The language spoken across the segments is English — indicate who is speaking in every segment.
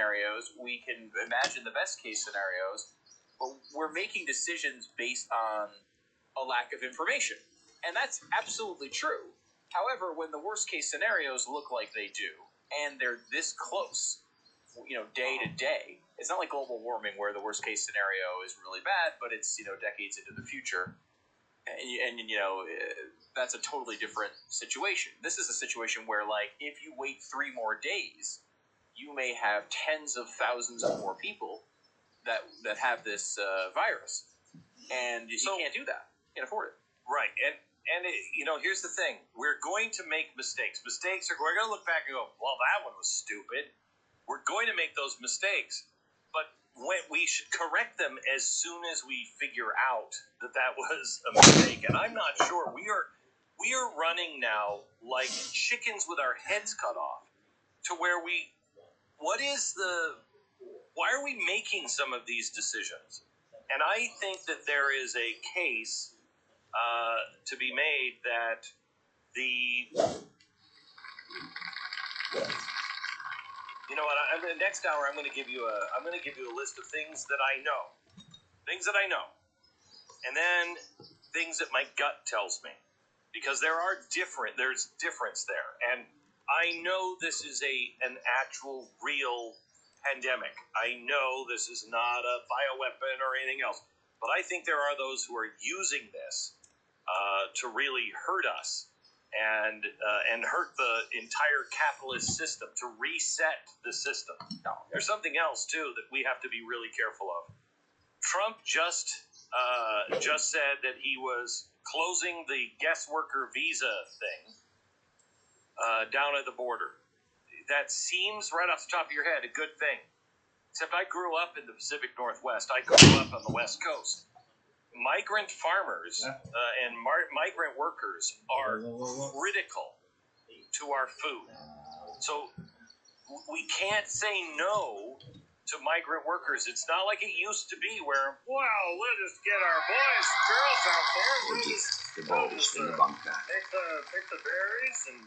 Speaker 1: scenarios. We can imagine the best case scenarios, but we're making decisions based on a lack of information. And that's absolutely true. However, when the worst case scenarios look like they do, and they're this close, day to day, it's not like global warming where the worst case scenario is really bad, but it's, decades into the future. And that's a totally different situation. This is a situation where, like, if you wait 3 more days, you may have tens of thousands of more people that have this virus. And you can't do that. You can't afford it.
Speaker 2: Right. And here's the thing. We're going to make mistakes. We're going to look back and go, well, that one was stupid. We're going to make those mistakes. But we should correct them as soon as we figure out that was a mistake. And I'm not sure. We are running now like chickens with our heads cut off to where why are we making some of these decisions? And I think that there is a case to be made that the next hour I'm going to give you a list of things that I know, and then things that my gut tells me, because there's difference there, and I know this is an actual real pandemic. I know this is not a bioweapon or anything else, but I think there are those who are using this to really hurt us and hurt the entire capitalist system, to reset the system. There's something else too that we have to be really careful of. Trump just said that he was closing the guest worker visa thing down at the border. That seems, right off the top of your head, a good thing. Except I grew up in the Pacific Northwest. I grew up on the West Coast. Migrant farmers and migrant workers are critical to our food. So we can't say no to migrant workers. It's not like it used to be where, well, we'll just get our boys and girls out there and we'll just pick the berries and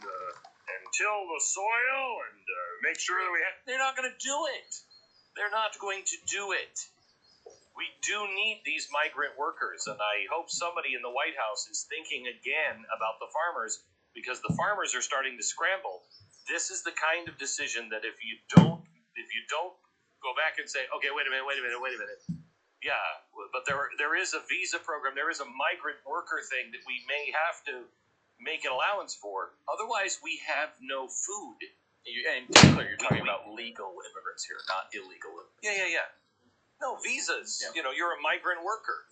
Speaker 2: till the soil and make sure that they're not going to do it. They're not going to do it. We do need these migrant workers, and I hope somebody in the White House is thinking again about the farmers, because the farmers are starting to scramble. This is the kind of decision that if you don't go back and say, okay, wait a minute. Yeah, but there is a visa program, there is a migrant worker thing that we may have to make an allowance for. Otherwise, we have no food.
Speaker 1: And in particular, you're talking about legal immigrants here, not illegal immigrants.
Speaker 2: Yeah. No, visas. Yeah. You're a migrant worker.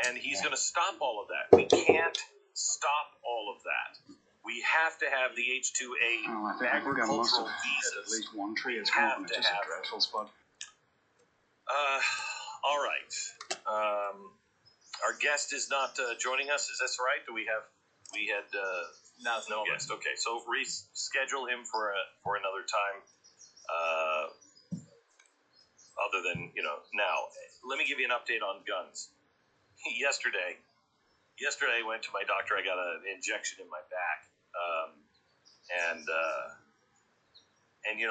Speaker 2: And he's going to stop all of that. We can't stop all of that. We have to have the H-2A agricultural visas.
Speaker 3: At least one tree is
Speaker 2: gone.
Speaker 3: It's just a dreadful spot.
Speaker 2: All right. Our guest is not joining us. Is that right? We had no guest. Okay, so reschedule him for another time. Other than, now, let me give you an update on guns. Yesterday I went to my doctor. I got an injection in my back, and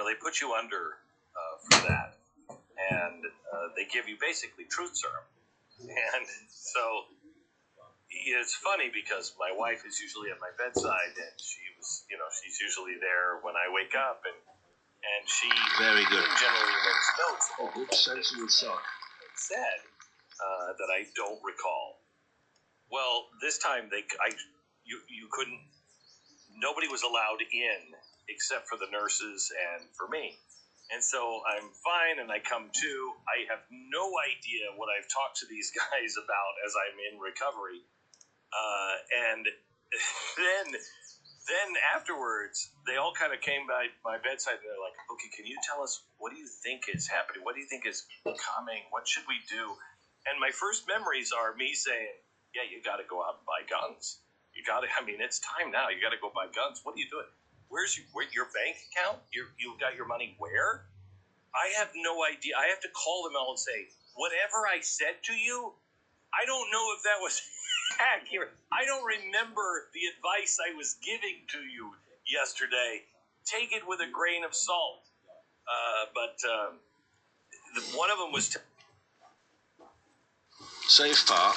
Speaker 2: they put you under for that, and they give you basically truth serum, and so it's funny because my wife is usually at my bedside, and she's usually there when I wake up, and she
Speaker 3: very good
Speaker 2: generally makes notes.
Speaker 3: Good sensible suck.
Speaker 2: Said that I don't recall. Well, this time you couldn't. Nobody was allowed in except for the nurses and for me, and so I'm fine, and I come to. I have no idea what I've talked to these guys about as I'm in recovery, and then afterwards, they all kind of came by my bedside, and they're like, okay, can you tell us, what do you think is happening? What do you think is coming? What should we do? And my first memories are me saying, yeah, you got to go out and buy guns. It's time now. You got to go buy guns. What are you doing? Where's your bank account? You've got your money where? I have no idea. I have to call them all and say, whatever I said to you, I don't know if that was accurate. I don't remember the advice I was giving to you yesterday. Take it with a grain of salt. One of them was
Speaker 3: Safe part.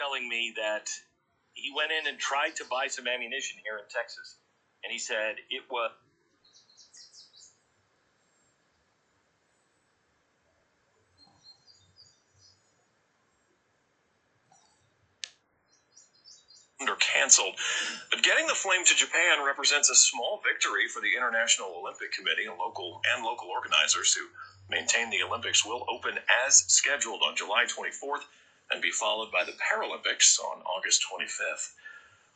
Speaker 2: telling me that he went in and tried to buy some ammunition here in Texas, and he said it was canceled. But getting the flame to Japan represents a small victory for the International Olympic Committee and local organizers who maintain the Olympics will open as scheduled on July 24th and be followed by the Paralympics on August 25th.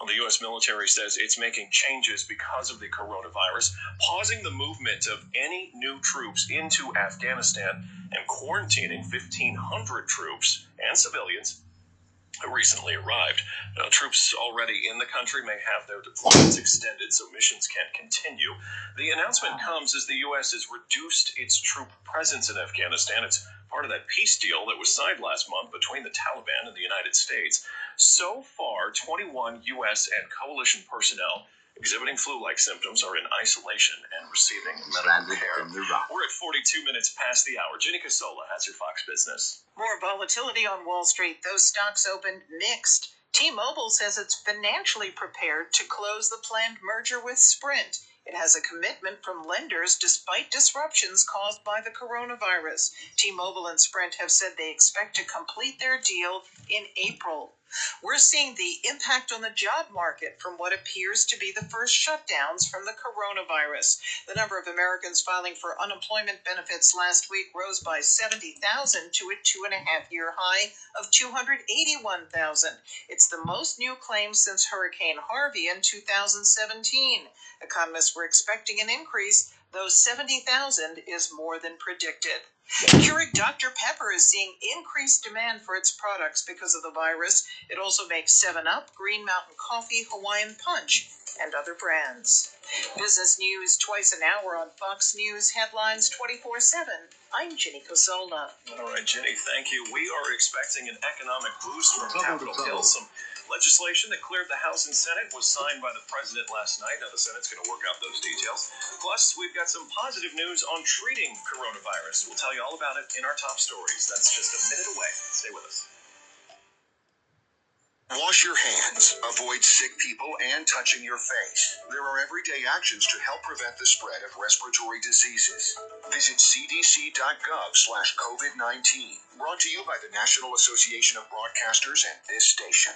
Speaker 2: The U.S. military says it's making changes because of the coronavirus, pausing the movement of any new troops into Afghanistan and quarantining 1,500 troops and civilians who recently arrived. Troops already in the country may have their deployments extended so missions can continue. The announcement comes as the U.S. has reduced its troop presence in Afghanistan. It's part of that peace deal that was signed last month between the Taliban and the United States. So far, 21 U.S. and coalition personnel exhibiting flu-like symptoms are in isolation and receiving medical care. We're at 42 minutes past the hour. Ginny Casola has your Fox Business.
Speaker 4: More volatility on Wall Street. Those stocks opened mixed. T-Mobile says it's financially prepared to close the planned merger with Sprint. It has a commitment from lenders despite disruptions caused by the coronavirus. T-Mobile and Sprint have said they expect to complete their deal in April. We're seeing the impact on the job market from what appears to be the first shutdowns from the coronavirus. The number of Americans filing for unemployment benefits last week rose by 70,000 to a 2.5-year high of 281,000. It's the most new claims since Hurricane Harvey in 2017. Economists were expecting an increase, though 70,000 is more than predicted. Keurig Dr. Pepper is seeing increased demand for its products because of the virus. It also makes 7-Up, Green Mountain Coffee, Hawaiian Punch, and other brands. Business news twice an hour on Fox News Headlines 24/7. I'm Ginny Cosola.
Speaker 2: All right, Ginny, thank you. We are expecting an economic boost from Capitol Hill. Some legislation that cleared the House and Senate was signed by the president last night. Now the Senate's going to work out those details. Plus, we've got some positive news on treating coronavirus. We'll tell you all about it in our top stories. That's just a minute away. Stay with us.
Speaker 5: Wash your hands, avoid sick people, and touching your face. There are everyday actions to help prevent the spread of respiratory diseases. Visit cdc.gov/COVID-19. Brought to you by the National Association of Broadcasters and this station.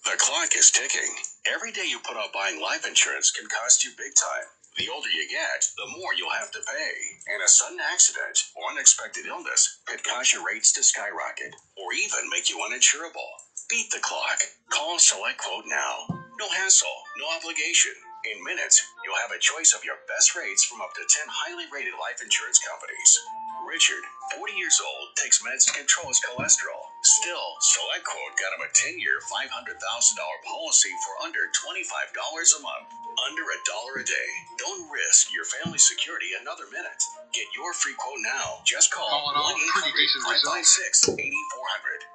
Speaker 6: The clock is ticking. Every day you put off buying life insurance can cost you big time. The older you get, the more you'll have to pay. And a sudden accident or unexpected illness could cause your rates to skyrocket or even make you uninsurable. Beat the clock. Call SelectQuote now. No hassle, no obligation. In minutes, you'll have a choice of your best rates from up to 10 highly rated life insurance companies. Richard, 40 years old, takes meds to control his cholesterol. Still, SelectQuote got him a 10-year, $500,000 policy for under $25 a month. Under $1 a day. Don't risk your family's security another minute. Get your free quote now. Just call 1-800-556-8400.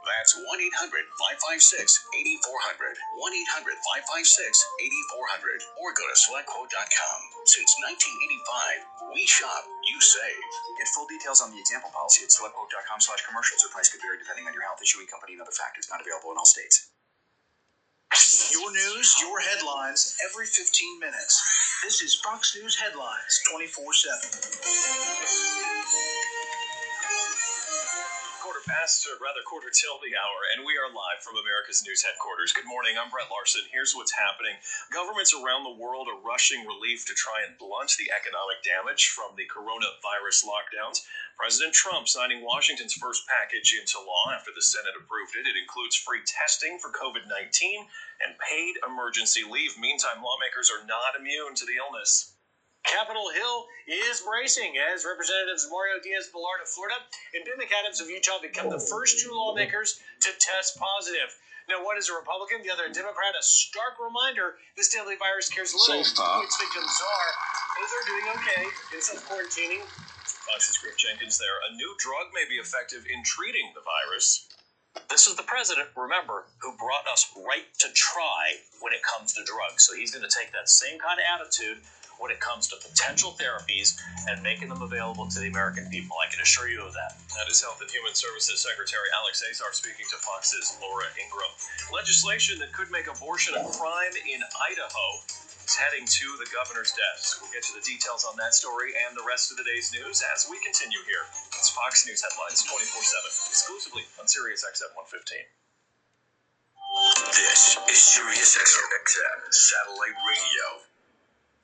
Speaker 6: That's 1-800-556-8400. 1-800-556-8400. Or go to SelectQuote.com. Since 1985, we shop, you save.
Speaker 7: Get full details on the example policy at SelectQuote.com/commercials. Or price could vary depending on your health, issuing company, and other factors. Not available in all states.
Speaker 8: Your news, your headlines, every 15 minutes. This is Fox News Headlines 24/7.
Speaker 2: Quarter till the hour, and we are live from America's news headquarters. Good morning, I'm Brett Larson. Here's what's happening. Governments around the world are rushing relief to try and blunt the economic damage from the coronavirus lockdowns. President Trump signing Washington's first package into law after the Senate approved it. It includes free testing for COVID-19 and paid emergency leave. Meantime, lawmakers are not immune to the illness.
Speaker 9: Capitol Hill is bracing as Representatives Mario Diaz-Balart of Florida and Ben McAdams of Utah become the first two lawmakers to test positive. Now, one is a Republican, the other a Democrat. A stark reminder, this deadly virus cares little who its victims are. Both are doing okay in self-quarantining.
Speaker 2: Fox's Griff Jenkins there. A new drug may be effective in treating the virus.
Speaker 10: This is the president, remember, who brought us right to try when it comes to drugs. So he's going to take that same kind of attitude when it comes to potential therapies and making them available to the American people. I can assure you of that.
Speaker 2: That is Health and Human Services Secretary Alex Azar speaking to Fox's Laura Ingram. Legislation that could make abortion a crime in Idaho is heading to the governor's desk. We'll get to the details on that story and the rest of the day's news as we continue here. It's Fox News Headlines 24/7, exclusively on Sirius XM 115.
Speaker 6: This is Sirius XM Satellite Radio.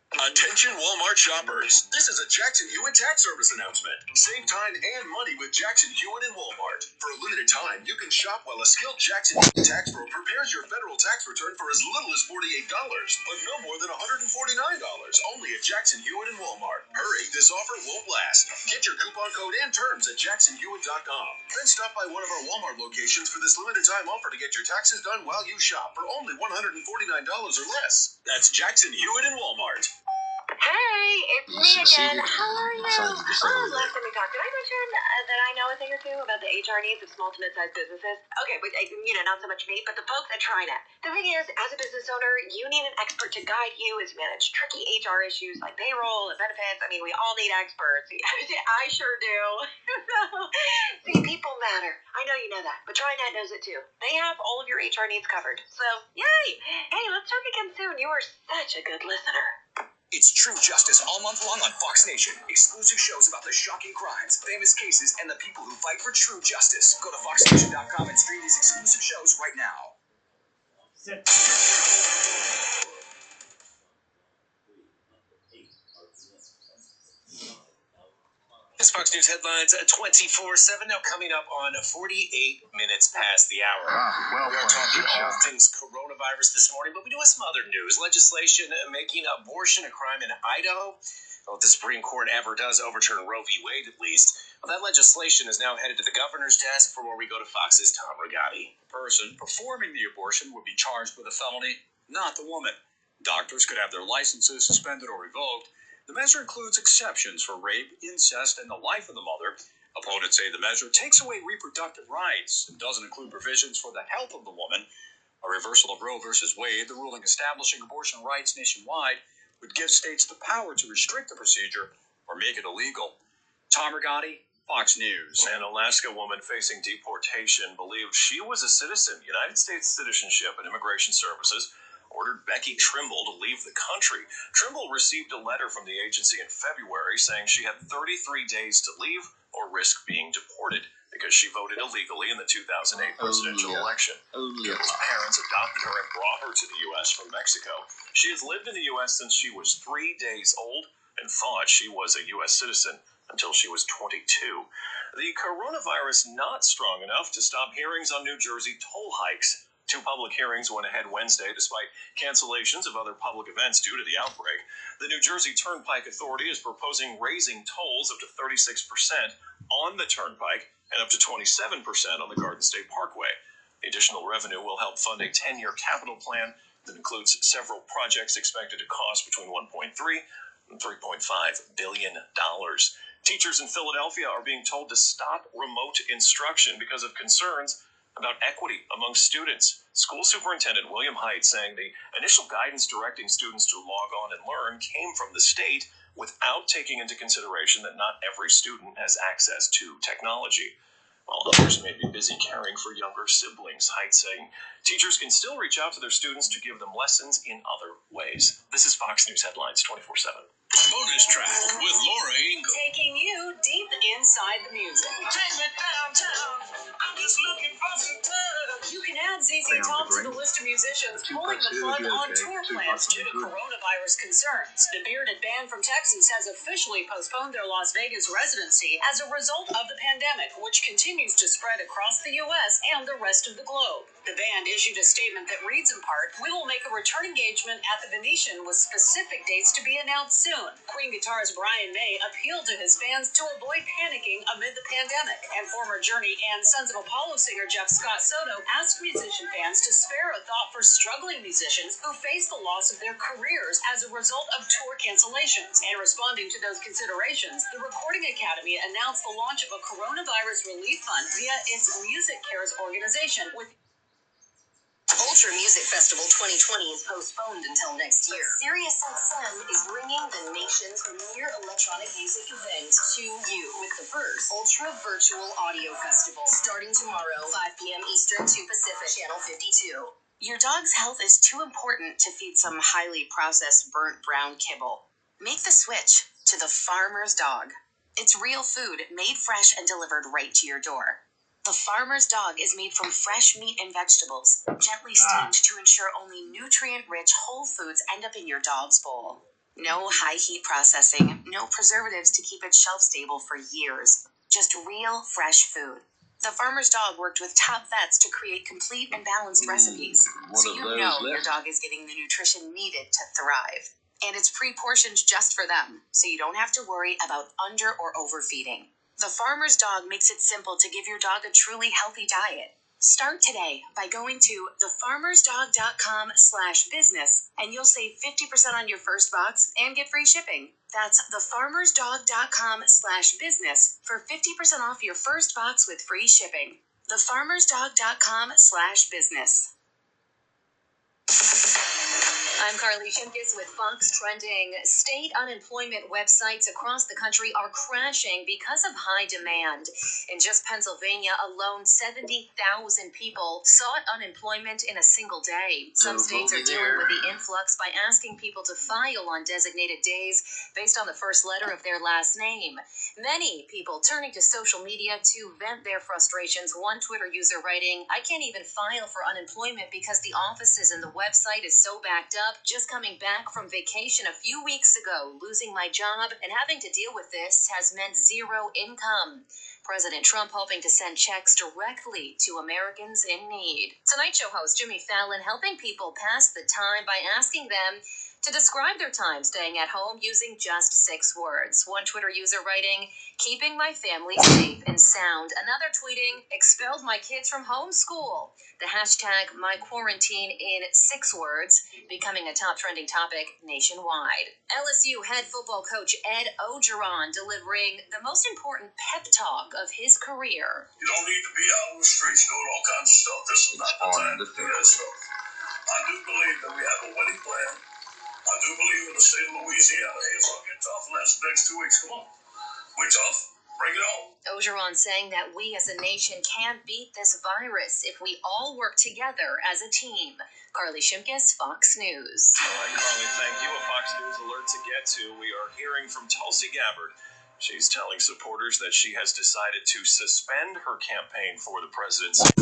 Speaker 6: Attention Walmart shoppers. This is a Jackson Hewitt tax service announcement. Save time and money with Jackson Hewitt and Walmart. For a limited time, you can shop while a skilled Jackson Hewitt tax pro prepares your federal tax return for as little as $48, but no more than $149. Only at Jackson Hewitt and Walmart. Hurry, this offer won't last. Get your coupon code and terms at jacksonhewitt.com. Then stop by one of our Walmart locations for this limited time offer to get your taxes done while you shop for only $149 or less. That's Jackson Hewitt and Walmart.
Speaker 11: Hey, it's me again. How are you? Last time we talked, did I mention that I know a thing or two about the HR needs of small to mid-sized businesses? Okay, but not so much me, but the folks at TriNet. The thing is, as a business owner, you need an expert to guide you as you manage tricky HR issues like payroll and benefits. I mean, we all need experts. I sure do. See, people matter. I know you know that, but TriNet knows it too. They have all of your HR needs covered. So, yay! Hey, let's talk again soon. You are such a good listener.
Speaker 7: It's True Justice all month long on Fox Nation. Exclusive shows about the shocking crimes, famous cases, and the people who fight for true justice. Go to foxnation.com and stream these exclusive shows right now.
Speaker 9: It's Fox News Headlines 24/7. Now coming up on 48 minutes past the hour. We are talking all things coronavirus this morning, but we do have some other news. Legislation making abortion a crime in Idaho. Well, if the Supreme Court ever does overturn Roe v. Wade, at least, well, that legislation is now headed to the governor's desk, for where we go to Fox's Tom Rigotti.
Speaker 12: The person performing the abortion would be charged with a felony, not the woman. Doctors could have their licenses suspended or revoked. The measure includes exceptions for rape, incest, and the life of the mother. Opponents say the measure takes away reproductive rights and doesn't include provisions for the health of the woman. A reversal of Roe v. Wade, the ruling establishing abortion rights nationwide, would give states the power to restrict the procedure or make it illegal. Tom Rigotti, Fox News.
Speaker 2: An Alaska woman facing deportation believed she was a citizen. United States Citizenship and Immigration Services ordered Becky Trimble to leave the country. Trimble received a letter from the agency in February saying she had 33 days to leave or risk being deported because she voted illegally in the 2008 presidential election. Her parents adopted her and brought her to the U.S. from Mexico. She has lived in the U.S. since she was 3 days old and thought she was a U.S. citizen until she was 22. The coronavirus not strong enough to stop hearings on New Jersey toll hikes. 2 public hearings went ahead Wednesday despite cancellations of other public events due to the outbreak. The New Jersey Turnpike Authority is proposing raising tolls up to 36% on the Turnpike and up to 27% on the Garden State Parkway. The additional revenue will help fund a 10-year capital plan that includes several projects expected to cost between $1.3 and $3.5 billion. Teachers in Philadelphia are being told to stop remote instruction because of concerns about equity among students. School Superintendent William Haidt saying the initial guidance directing students to log on and learn came from the state without taking into consideration that not every student has access to technology. While others may be busy caring for younger siblings, Haidt saying teachers can still reach out to their students to give them lessons in other ways. This is Fox News Headlines 24/7.
Speaker 6: Bonus track with Laura Ingle.
Speaker 11: Taking you deep inside the music.
Speaker 9: Take me downtown. I'm just looking for some touch.
Speaker 11: You can add
Speaker 4: ZZ Top to the list of musicians pulling the plug on tour plans due to coronavirus concerns. The bearded band from Texas has officially postponed their Las Vegas residency as a result of the pandemic, which continues to spread across the U.S. and the rest of the globe. The band issued a statement that reads in part, "We will make a return engagement at the Venetian with specific dates to be announced soon." Queen guitarist Brian May appealed to his fans to avoid panicking amid the pandemic, and former Journey and Sons of Apollo singer Jeff Scott Soto asked musician fans to spare a thought for struggling musicians who face the loss of their careers as a result of tour cancellations. And responding to those considerations, the Recording Academy announced the launch of a coronavirus relief fund via its Music Cares organization, with
Speaker 11: Ultra Music Festival 2020 is postponed until next year. SiriusXM is bringing the nation's premier electronic music event to you with the first Ultra Virtual Audio Festival starting tomorrow, 5 p.m. Eastern, 2 Pacific, Channel 52. Your dog's health is too important to feed some highly processed burnt brown kibble. Make the switch to the Farmer's Dog. It's real food made fresh and delivered right to your door. The Farmer's Dog is made from fresh meat and vegetables, gently steamed to ensure only nutrient-rich whole foods end up in your dog's bowl. No high heat processing, no preservatives to keep it shelf stable for years. Just real, fresh food. The Farmer's Dog worked with top vets to create complete and balanced recipes, so you know your dog is getting the nutrition needed to thrive. And it's pre-portioned just for them, so you don't have to worry about under or overfeeding. The Farmer's Dog makes it simple to give your dog a truly healthy diet. Start today by going to thefarmersdog.com/business and you'll save 50% on your first box and get free shipping. That's thefarmersdog.com/business for 50% off your first box with free shipping. Thefarmersdog.com/business. I'm Carly Shimkus with Fox Trending. State unemployment websites across the country are crashing because of high demand. In just Pennsylvania alone, 70,000 people sought unemployment in a single day. Some states are dealing with the influx by asking people to file on designated days based on the first letter of their last name. Many people turning to social media to vent their frustrations. One Twitter user writing, "I can't even file for unemployment because the offices and the website is so backed up. Just coming back from vacation a few weeks ago, losing my job and having to deal with this has meant zero income." President Trump hoping to send checks directly to Americans in need. Tonight Show host Jimmy Fallon helping people pass the time by asking them to describe their time staying at home using just 6 words. One Twitter user writing, "Keeping my family safe and sound." Another tweeting, "Expelled my kids from homeschool." The hashtag #MyQuarantine in 6 words becoming a top trending topic nationwide. LSU head football coach Ed Orgeron delivering the most important pep talk of his career.
Speaker 13: "You don't need to be out on the streets doing all kinds of stuff. This is not the time to do that stuff. I do believe that we have a winning plan. I do believe in the state of Louisiana. Hey, it's going to get tough in the next 2 weeks. Come on. We're tough. Bring it on."
Speaker 11: Orgeron saying that we as a nation can beat this virus if we all work together as a team. Carly Shimkus, Fox News.
Speaker 2: All right, Carly, thank you. A Fox News alert to get to. We are hearing from Tulsi Gabbard. She's telling supporters that she has decided to suspend her campaign for the presidency.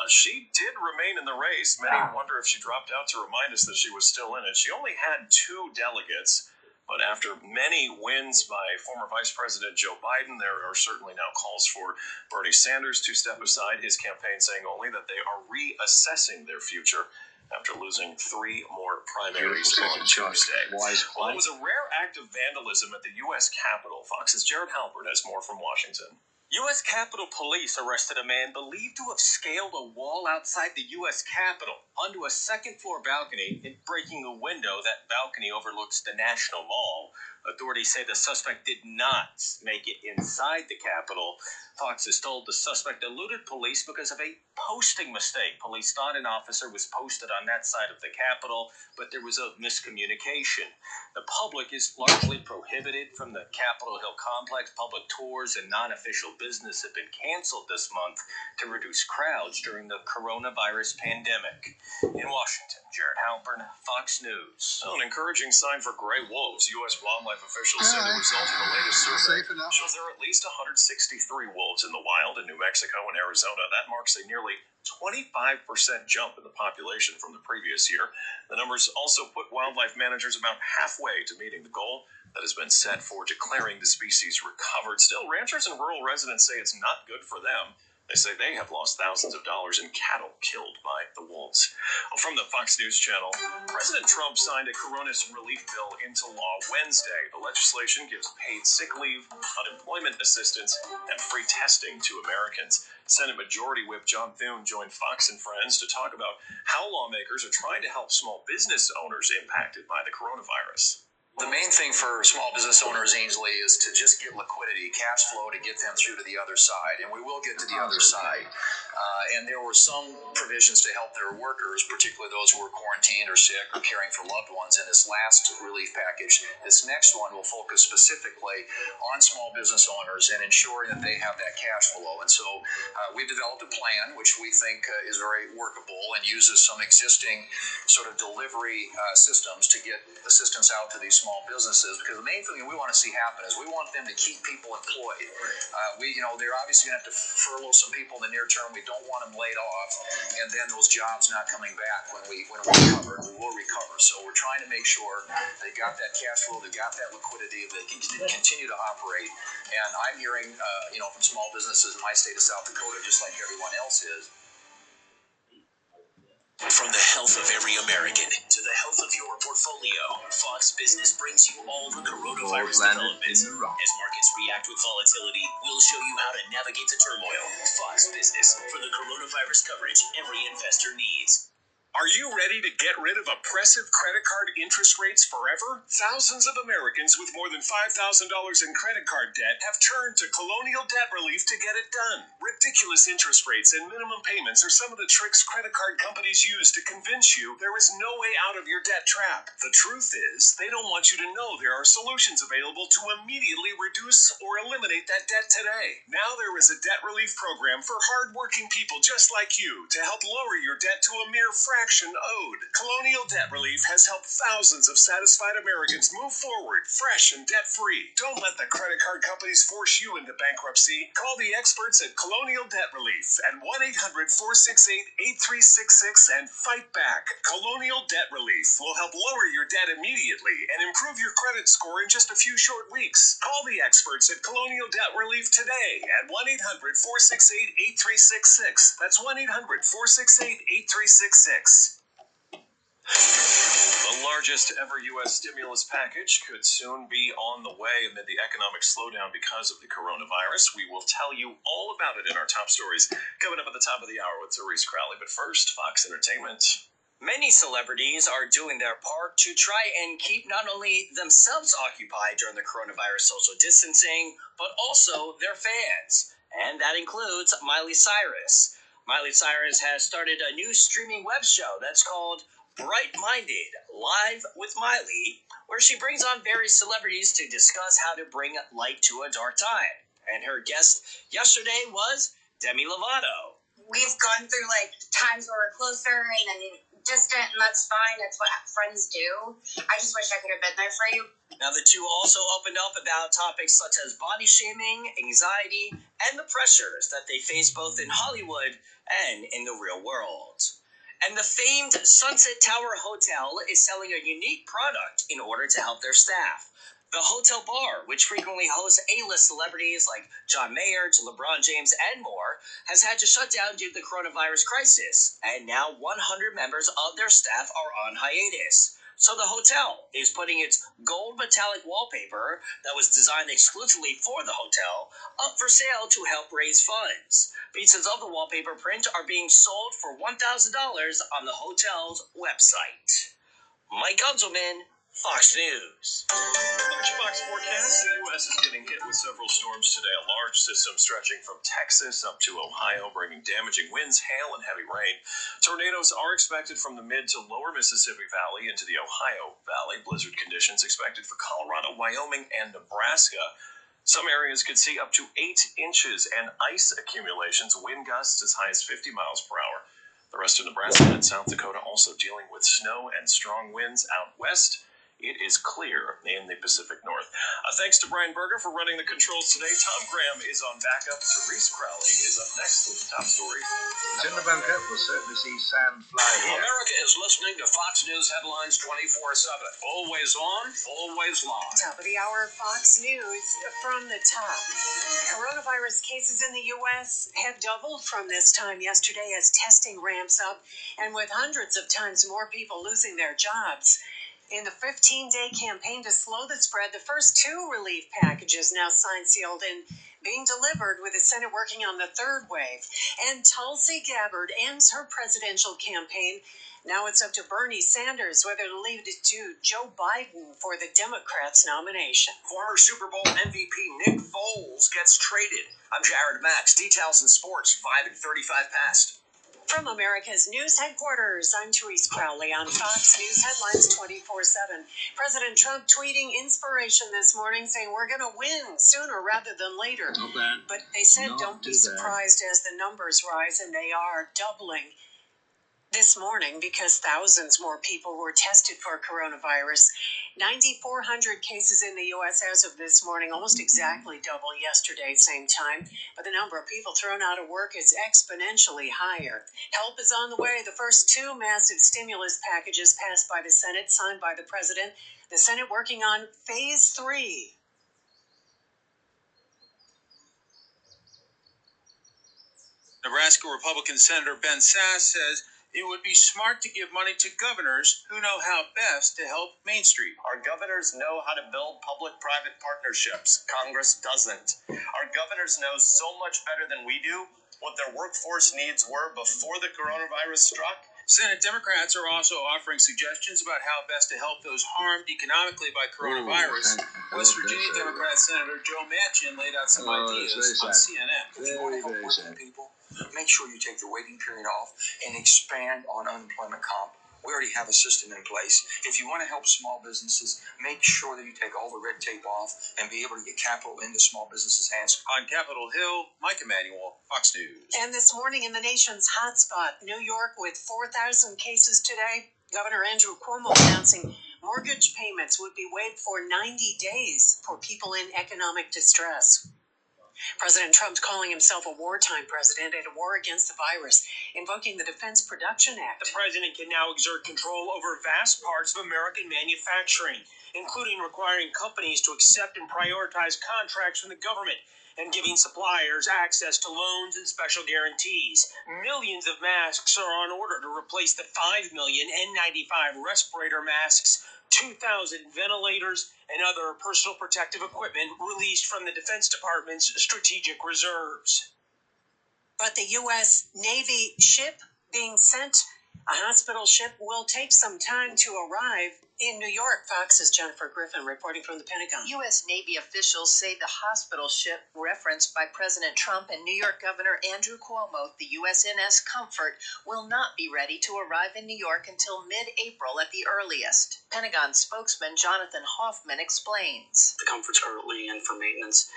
Speaker 2: She did remain in the race. Many wonder if she dropped out to remind us that she was still in it. She only had 2 delegates. But after many wins by former Vice President Joe Biden, there are certainly now calls for Bernie Sanders to step aside, his campaign saying only that they are reassessing their future after losing 3 more primaries on Tuesday. Well, it was a rare act of vandalism at the U.S. Capitol. Fox's Jared Halpern has more from Washington.
Speaker 14: U.S. Capitol Police arrested a man believed to have scaled a wall outside the U.S. Capitol onto a second-floor balcony and breaking a window. That balcony overlooks the National Mall. Authorities say the suspect did not make it inside the Capitol. Fox is told the suspect eluded police because of a posting mistake. Police thought an officer was posted on that side of the Capitol, but there was a miscommunication. The public is largely prohibited from the Capitol Hill complex. Public tours and non-official business have been canceled this month to reduce crowds during the coronavirus pandemic. In Washington, Jared Halpern, Fox News.
Speaker 2: An encouraging sign for gray wolves. U.S. wildlife officials say the result of the latest survey shows there are at least 163 wolves wolves in the wild in New Mexico and Arizona. That marks a nearly 25% jump in the population from the previous year. The numbers also put wildlife managers about halfway to meeting the goal that has been set for declaring the species recovered. Still, ranchers and rural residents say it's not good for them. They say they have lost thousands of dollars in cattle killed by the wolves. From the Fox News Channel, President Trump signed a coronavirus relief bill into law Wednesday. The legislation gives paid sick leave, unemployment assistance, and free testing to Americans. Senate Majority Whip John Thune joined Fox and Friends to talk about how lawmakers are trying to help small business owners impacted by the coronavirus.
Speaker 7: The main thing for small business owners, Ainsley, is to just get liquidity, cash flow to get them through to the other side, and we will get to the other side. And there were some provisions to help their workers, particularly those who were quarantined or sick or caring for loved ones in this last relief package. This next one will focus specifically on small business owners and ensuring that they have that cash flow. And so we've developed a plan which we think is very workable and uses some existing sort of delivery systems to get assistance out to these small businesses, because the main thing we want to see happen is we want them to keep people employed. They're obviously going to have to furlough some people in the near term. We don't want them laid off, and then those jobs not coming back when we recover. We will recover. So we're trying to make sure they got that cash flow, they got that liquidity, they can continue to operate. And I'm hearing, from small businesses in my state of South Dakota, just like everyone else is.
Speaker 15: From the health of every American to the health of your portfolio, Fox Business brings you all the coronavirus developments. As markets react with volatility, we'll show you how to navigate the turmoil. Fox Business, for the coronavirus coverage every investor needs.
Speaker 2: Are you ready to get rid of oppressive credit card interest rates forever? Thousands of Americans with more than $5,000 in credit card debt have turned to Colonial Debt Relief to get it done. Ridiculous interest rates and minimum payments are some of the tricks credit card companies use to convince you there is no way out of your debt trap. The truth is, they don't want you to know there are solutions available to immediately reduce or eliminate that debt today. Now there is a debt relief program for hardworking people just like you to help lower your debt to a mere fraction owed. Colonial Debt Relief has helped thousands of satisfied Americans move forward, fresh and debt-free. Don't let the credit card companies force you into bankruptcy. Call the experts at Colonial Debt Relief at 1-800-468-8366 and fight back. Colonial Debt Relief will help lower your debt immediately and improve your credit score in just a few short weeks. Call the experts at Colonial Debt Relief today at 1-800-468-8366. That's 1-800-468-8366. The largest ever U.S. stimulus package could soon be on the way amid the economic slowdown because of the coronavirus. We will tell you all about it in our top stories coming up at the top of the hour with Therese Crowley. But first, Fox Entertainment.
Speaker 16: Many celebrities are doing their part to try and keep not only themselves occupied during the coronavirus social distancing, but also their fans. And that includes Miley Cyrus. Miley Cyrus has started a new streaming web show that's called Bright-Minded, Live with Miley, where she brings on various celebrities to discuss how to bring light to a dark time. And her guest yesterday was Demi Lovato.
Speaker 11: We've gone through times where we're closer and then distant, and that's fine. That's what friends do. I just wish I could have been there for you.
Speaker 16: Now, the two also opened up about topics such as body shaming, anxiety, and the pressures that they face both in Hollywood and in the real world. And the famed Sunset Tower Hotel is selling a unique product in order to help their staff. The hotel bar, which frequently hosts A-list celebrities like John Mayer to LeBron James and more, has had to shut down due to the coronavirus crisis, and now 100 members of their staff are on hiatus. So the hotel is putting its gold metallic wallpaper that was designed exclusively for the hotel up for sale to help raise funds. Pieces of the wallpaper print are being sold for $1,000 on the hotel's website. Mike Gunzelman, Fox News.
Speaker 2: Fox forecast. The U.S. is getting hit with several storms today. A large system stretching from Texas up to Ohio, bringing damaging winds, hail, and heavy rain. Tornadoes are expected from the mid to lower Mississippi Valley into the Ohio Valley. Blizzard conditions expected for Colorado, Wyoming, and Nebraska. Some areas could see up to 8 inches and ice accumulations, wind gusts as high as 50 miles per hour. The rest of Nebraska and South Dakota also dealing with snow and strong winds out west.
Speaker 9: it is clear in the Pacific North. Thanks to Brian Berger for running the controls today. Tom Graham is on backup. Therese Crowley is up next with the top story.
Speaker 17: Innisbrook will certainly see sand fly here.
Speaker 6: America is listening to Fox News headlines 24/7. Always on, always live.
Speaker 18: Top of the hour, Fox News from the top. Coronavirus cases in the U.S. have doubled from this time yesterday as testing ramps up, and with hundreds of times more people losing their jobs. In the 15-day campaign to slow the spread, the first 2 relief packages now signed, sealed, and being delivered, with the Senate working on the third wave. And Tulsi Gabbard ends her presidential campaign. Now it's up to Bernie Sanders whether to leave it to Joe Biden for the Democrats' nomination.
Speaker 7: Former Super Bowl MVP Nick Foles gets traded. I'm Jared Max. Details in sports, 5 and 35 past.
Speaker 18: From America's news headquarters, I'm Therese Crowley on Fox News Headlines 24/7. President Trump tweeting inspiration this morning, saying we're going to win sooner rather than later.
Speaker 17: Not bad.
Speaker 18: But they said don't be surprised as the numbers rise, and they are doubling this morning because thousands more people were tested for coronavirus. 9,400 cases in the U.S. as of this morning, almost exactly double yesterday, same time. But the number of people thrown out of work is exponentially higher. Help is on the way. The first 2 massive stimulus packages passed by the Senate, signed by the president. The Senate working on phase 3.
Speaker 19: Nebraska Republican Senator Ben Sass says it would be smart to give money to governors who know how best to help Main Street.
Speaker 20: Our governors know how to build public-private partnerships. Congress doesn't. Our governors know so much better than we do what their workforce needs were before the coronavirus struck.
Speaker 19: Senate Democrats are also offering suggestions about how best to help those harmed economically by coronavirus. West Virginia Democrat Senator Joe Manchin laid out some ideas on CNN.
Speaker 21: If you want to help working people, make sure you take the waiting period off and expand on unemployment comp. We already have a system in place. If you want to help small businesses, make sure that you take all the red tape off and be able to get capital into small businesses' hands.
Speaker 19: On Capitol Hill, Mike Emanuel, Fox News.
Speaker 18: And this morning in the nation's hotspot, New York, with 4,000 cases today, Governor Andrew Cuomo announcing mortgage payments would be waived for 90 days for people in economic distress. President Trump calling himself a wartime president at a war against the virus, invoking the Defense Production Act.
Speaker 14: The president can now exert control over vast parts of American manufacturing, including requiring companies to accept and prioritize contracts from the government and giving suppliers access to loans and special guarantees. Millions of masks are on order to replace the 5 million N95 respirator masks, 2,000 ventilators, and other personal protective equipment released from the Defense Department's strategic reserves.
Speaker 18: But the U.S. Navy ship being sent, a hospital ship, will take some time to arrive in New York. Fox's Jennifer Griffin reporting from the Pentagon.
Speaker 4: U.S. Navy officials say the hospital ship referenced by President Trump and New York Governor Andrew Cuomo, the USNS Comfort, will not be ready to arrive in New York until mid-April at the earliest. Pentagon spokesman Jonathan Hoffman explains.
Speaker 22: The Comfort's currently in for maintenance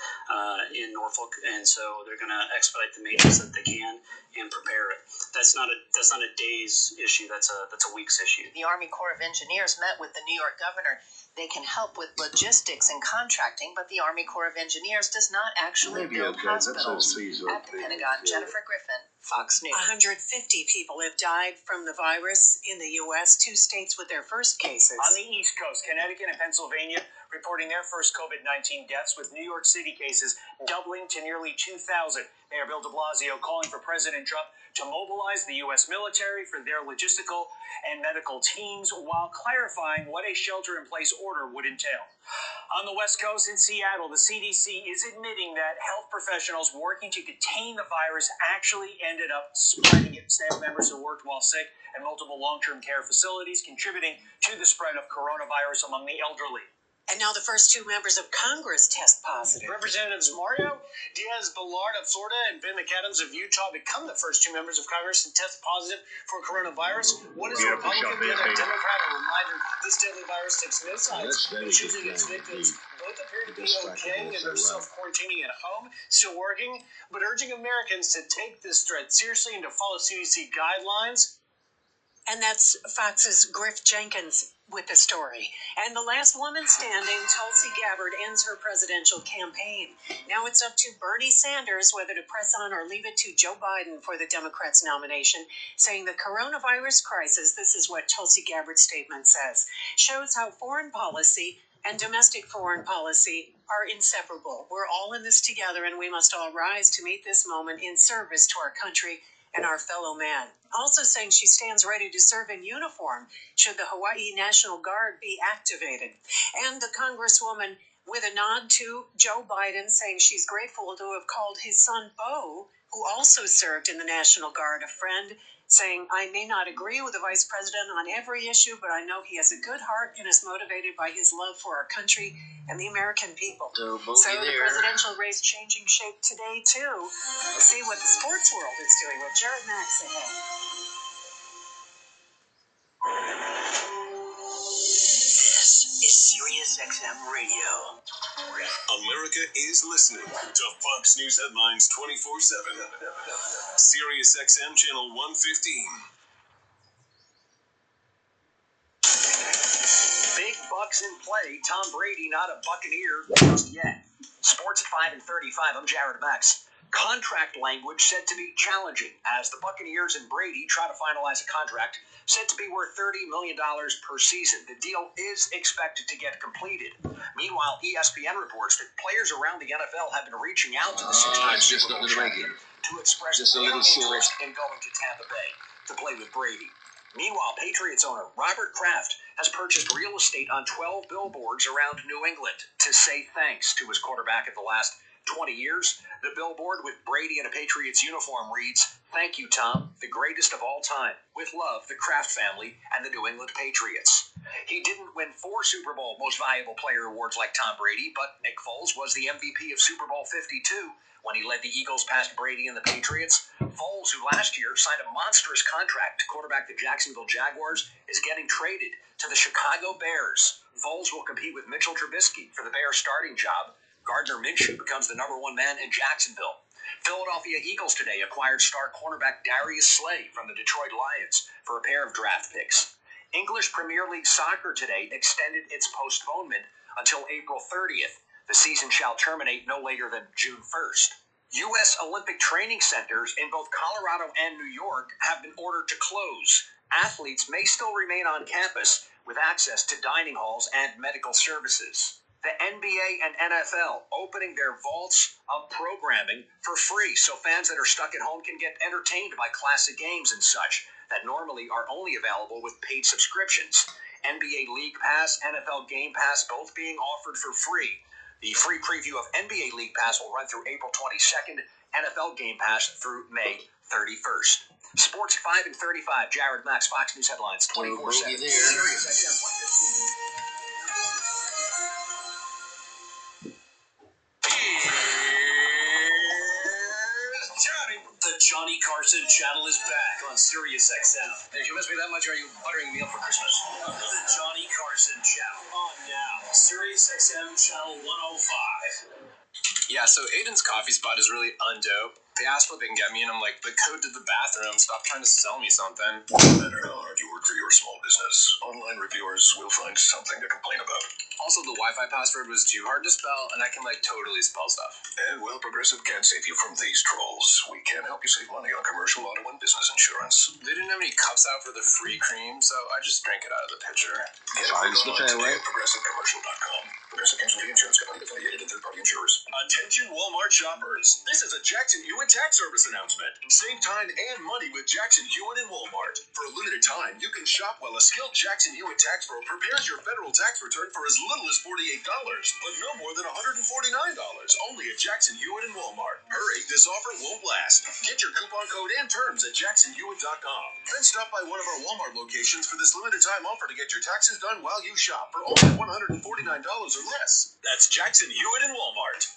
Speaker 22: in Norfolk, and so they're going to expedite the maintenance that they can and prepare it. That's not a day's issue. That's a week's issue.
Speaker 4: The Army Corps of Engineers met with the New York governor. They can help with logistics and contracting, but the Army Corps of Engineers does not actually build hospitals. At the Pentagon, Jennifer Griffin, Fox News.
Speaker 18: 150 people have died from the virus in the U.S., 2 states with their first cases.
Speaker 14: On the East Coast, Connecticut and Pennsylvania reporting their first COVID-19 deaths, with New York City cases doubling to nearly 2,000. Mayor Bill de Blasio calling for President Trump to mobilize the U.S. military for their logistical and medical teams, while clarifying what a shelter-in-place order would entail. On the West Coast in Seattle, the CDC is admitting that health professionals working to contain the virus actually ended up spreading it. Staff members who worked while sick and multiple long-term care facilities contributing to the spread of coronavirus among the elderly.
Speaker 18: And now the first 2 members of Congress test positive.
Speaker 16: Representatives Mario Diaz-Balart of Florida and Ben McAdams of Utah become the first 2 members of Congress to test positive for coronavirus. One is a Republican, the other a Democrat. A reminder, this deadly virus takes no sides in choosing its victims. Both appear to be okay and are self-quarantining at home, still working, but urging Americans to take this threat seriously and to follow CDC guidelines.
Speaker 18: And that's Fox's Griff Jenkins. with the story. And the last woman standing, Tulsi Gabbard, ends her presidential campaign. Now it's up to Bernie Sanders whether to press on or leave it to Joe Biden for the Democrats' nomination, saying the coronavirus crisis, this is what Tulsi Gabbard's statement says, shows how foreign policy and domestic foreign policy are inseparable. We're all in this together, and we must all rise to meet this moment in service to our country and our fellow man. Also saying she stands ready to serve in uniform should the Hawaii National Guard be activated. And the Congresswoman, with a nod to Joe Biden, saying she's grateful to have called his son Beau, who also served in the National Guard, a friend, saying, I may not agree with the vice president on every issue, but I know he has a good heart and is motivated by his love for our country and the American people. So the presidential race changing shape today, too. We'll see what the sports world is doing with Jared Max ahead.
Speaker 15: This is SiriusXM Radio.
Speaker 6: America is listening to Fox News Headlines 24/7. SiriusXM Channel 115.
Speaker 7: Big bucks in play. Tom Brady not a Buccaneer just yet. Sports at 5 and 35. I'm Jared Max. Contract language said to be challenging as the Buccaneers and Brady try to finalize a contract said to be worth $30 million per season. The deal is expected to get completed. Meanwhile, ESPN reports that players around the NFL have been reaching out to the six-time Super Bowl champion to express their interest in going to Tampa Bay to play with Brady. Meanwhile, Patriots owner Robert Kraft has purchased real estate on 12 billboards around New England to say thanks to his quarterback of the last 20 years. The billboard with Brady in a Patriots uniform reads, "Thank you, Tom, the greatest of all time. With love, the Kraft family and the New England Patriots." He didn't win 4 Super Bowl Most Valuable Player awards like Tom Brady, but Nick Foles was the MVP of Super Bowl 52 when he led the Eagles past Brady and the Patriots. Foles, who last year signed a monstrous contract to quarterback the Jacksonville Jaguars, is getting traded to the Chicago Bears. Foles will compete with Mitchell Trubisky for the Bears starting job. Gardner Minshew becomes the #1 man in Jacksonville. Philadelphia Eagles today acquired star cornerback Darius Slay from the Detroit Lions for a pair of draft picks. English Premier League Soccer today extended its postponement until April 30th. The season shall terminate no later than June 1st. U.S. Olympic training centers in both Colorado and New York have been ordered to close. Athletes may still remain on campus with access to dining halls and medical services. The NBA and NFL opening their vaults of programming for free so fans that are stuck at home can get entertained by classic games and such that normally are only available with paid subscriptions. NBA League Pass, NFL Game Pass, both being offered for free. The free preview of NBA League Pass will run through April 22nd, NFL Game Pass through May 31st. Sports 5 and 35, Jared Max, Fox News Headlines 24/7. Sirius XM 115.
Speaker 15: The Johnny Carson channel is back on SiriusXM.
Speaker 7: Did you miss me that much, or are you buttering me up for Christmas?
Speaker 15: The Johnny Carson channel on now. SiriusXM channel 105.
Speaker 1: Yeah, so Aiden's coffee spot is really undope. They asked what they can get me, and I'm like, the code to the bathroom. Stop trying to sell me something.
Speaker 6: No matter how hard you work for your small business, online reviewers will find something to complain about.
Speaker 1: Also, the Wi-Fi password was too hard to spell, and I can, totally spell stuff.
Speaker 6: And while Progressive can't save you from these trolls, we can help you save money on commercial, auto, and business insurance.
Speaker 1: They didn't have any cups out for the free cream, so I just drank it out of the pitcher.
Speaker 6: Get it online today at ProgressiveCommercial.com. Progressive Casualty Insurance Company affiliated and third-party insurers.
Speaker 3: Attention Walmart shoppers. This is a Jackson Hewitt tax service announcement. Save time and money with Jackson Hewitt and Walmart. For a limited time, you can shop while a skilled Jackson Hewitt tax pro prepares your federal tax return for as little as $48, but no more than $149. Only at Jackson Hewitt and Walmart. Hurry, this offer won't last. Get your coupon code and terms at JacksonHewitt.com. Then stop by one of our Walmart locations for this limited time offer to get your taxes done while you shop for only $149 or less. That's Jackson Hewitt and Walmart.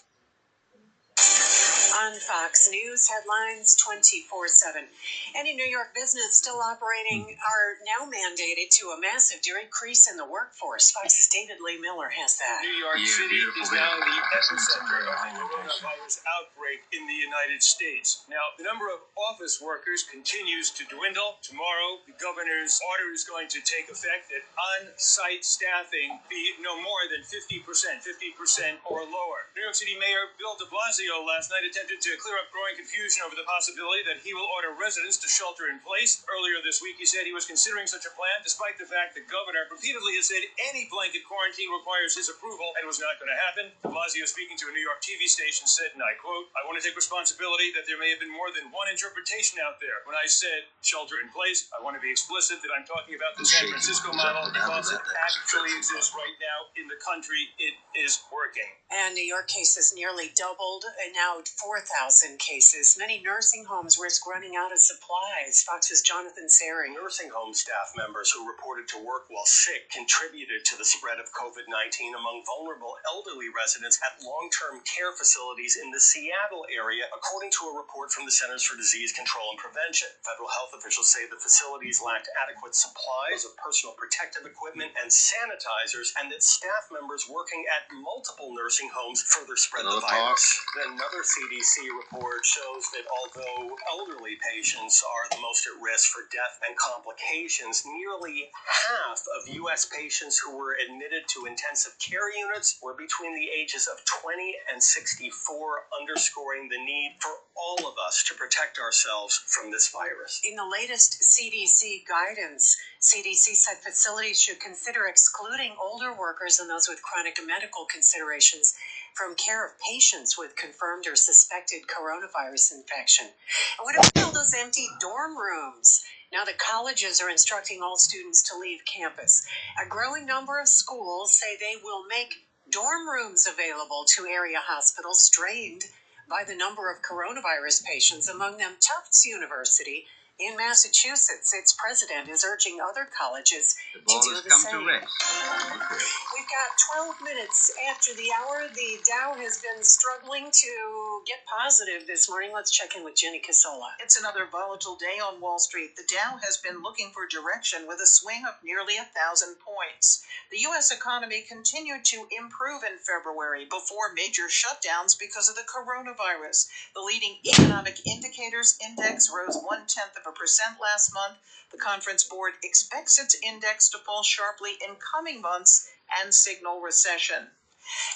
Speaker 18: On Fox News headlines 24/7. Any New York business still operating are now mandated to a massive decrease in the workforce. Fox's David Lee Miller has that.
Speaker 19: New York City is now the epicenter of the coronavirus outbreak in the United States. Now, the number of office workers continues to dwindle. Tomorrow, the governor's order is going to take effect that on-site staffing be no more than 50% or lower. New York City Mayor Bill de Blasio last night attempted to clear up growing confusion over the possibility that he will order residents to shelter in place. Earlier this week, he said he was considering such a plan, despite the fact the governor repeatedly has said any blanket quarantine requires his approval and was not going to happen. De Blasio, speaking to a New York TV station, said, and I quote, "I want to take responsibility that there may have been more than one interpretation out there. When I said shelter in place, I want to be explicit that I'm talking about the San Francisco model because it actually exists right now in the country. It is working."
Speaker 18: And New York cases nearly doubled, and now 4,000 cases. Many nursing homes risk running out of supplies. Fox's Jonathan Seri.
Speaker 14: Nursing home staff members who reported to work while sick contributed to the spread of COVID-19 among vulnerable elderly residents at long-term care facilities in the Seattle area, according to a report from the Centers for Disease Control and Prevention. Federal health officials say the facilities lacked adequate supplies of personal protective equipment and sanitizers, and that staff members working at multiple nursing homes further spread the virus. Another CDC report shows that although elderly patients are the most at risk for death and complications, nearly half of U.S. patients who were admitted to intensive care units were between the ages of 20 and 64, underscoring the need for all of us to protect ourselves from this virus.
Speaker 18: In the latest CDC guidance, CDC said facilities should consider excluding older workers and those with chronic medical considerations from care of patients with confirmed or suspected coronavirus infection. And what about all those empty dorm rooms? Now the colleges are instructing all students to leave campus. A growing number of schools say they will make dorm rooms available to area hospitals strained by the number of coronavirus patients, among them Tufts University in Massachusetts. Its president is urging other colleges to do the same. We've got 12 minutes after the hour. The Dow has been struggling to get positive this morning. Let's check in with Jenny Casola.
Speaker 4: It's another volatile day on Wall Street. The Dow has been looking for direction with a swing of nearly 1,000 points. The U.S. economy continued to improve in February before major shutdowns because of the coronavirus. The leading economic indicators index rose 0.1% last month. The Conference Board expects its index to fall sharply in coming months and signal recession.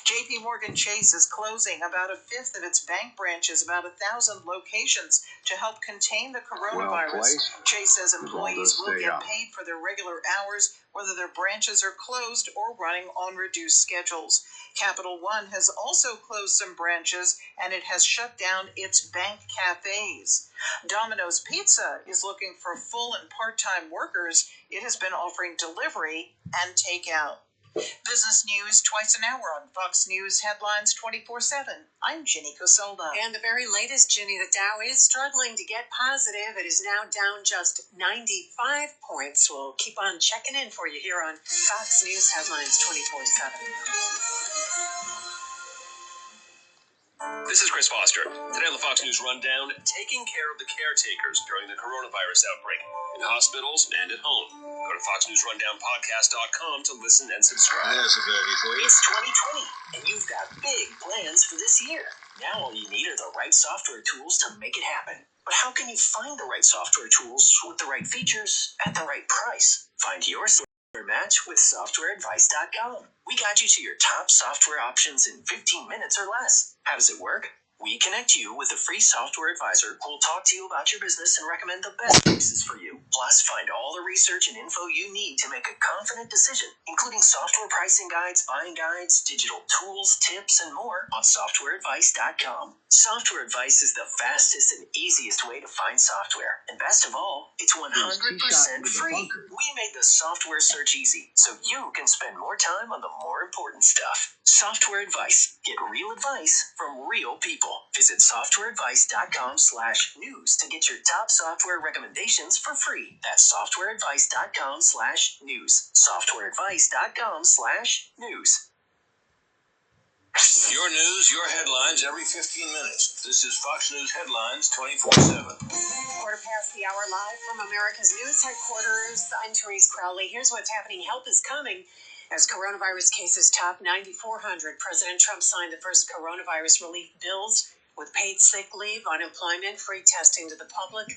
Speaker 4: JP Morgan Chase is closing about a fifth of its bank branches, about 1,000 locations, to help contain the coronavirus. Chase says employees will get paid for their regular hours, whether their branches are closed or running on reduced schedules. Capital One has also closed some branches, and it has shut down its bank cafes. Domino's Pizza is looking for full and part-time workers. It has been offering delivery and takeout. Business news twice an hour on Fox News Headlines 24/7. I'm Jenny Casola.
Speaker 18: And the very latest, Jenny, the Dow is struggling to get positive. It is now down just 95 points. We'll keep on checking in for you here on Fox News Headlines 24/7.
Speaker 15: This is Chris Foster. Today on the Fox News Rundown, taking care of the caretakers during the coronavirus outbreak in hospitals and at home. Go to foxnewsrundownpodcast.com to listen and subscribe.
Speaker 17: There's a birdie for you.
Speaker 15: It's 2020, and you've got big plans for this year. Now all you need are the right software tools to make it happen. But how can you find the right software tools with the right features at the right price? Find your software match with softwareadvice.com. We guide you to your top software options in 15 minutes or less. How does it work? We connect you with a free software advisor who will talk to you about your business and recommend the best choices for you. Plus, find all the research and info you need to make a confident decision, including software pricing guides, buying guides, digital tools, tips, and more on softwareadvice.com. Software Advice is the fastest and easiest way to find software. And best of all, it's 100% free. We made the software search easy, so you can spend more time on the more important stuff. Software Advice. Get real advice from real people. Visit softwareadvice.com/news to get your top software recommendations for free. That's softwareadvice.com/news. Softwareadvice.com/news. Your news, your headlines every 15 minutes. This is Fox News Headlines 24/7.
Speaker 18: Quarter past the hour, live from America's news headquarters. I'm Therese Crowley. Here's what's happening. Help is coming. As coronavirus cases top 9,400, President Trump signed the first coronavirus relief bills with paid sick leave, unemployment, free testing to the public.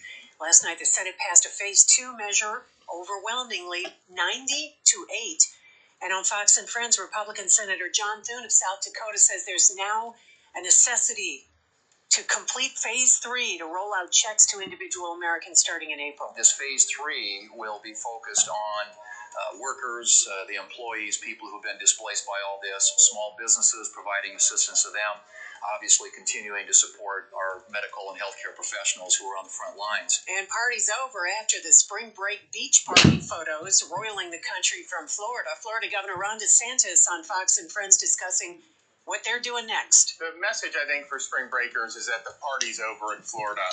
Speaker 18: Last night, the Senate passed a phase 2 measure, overwhelmingly 90-8. And on Fox and Friends, Republican Senator John Thune of South Dakota says there's now a necessity to complete phase 3 to roll out checks to individual Americans starting in April.
Speaker 7: This phase 3 will be focused on workers, the employees, people who've been displaced by all this, small businesses, providing assistance to them, obviously continuing to support our medical and healthcare professionals who are on the front lines.
Speaker 18: And party's over after the spring break beach party photos roiling the country from Florida. Florida Governor Ron DeSantis on Fox and Friends discussing what they're doing next.
Speaker 5: The message, I think, for spring breakers is that the party's over in Florida.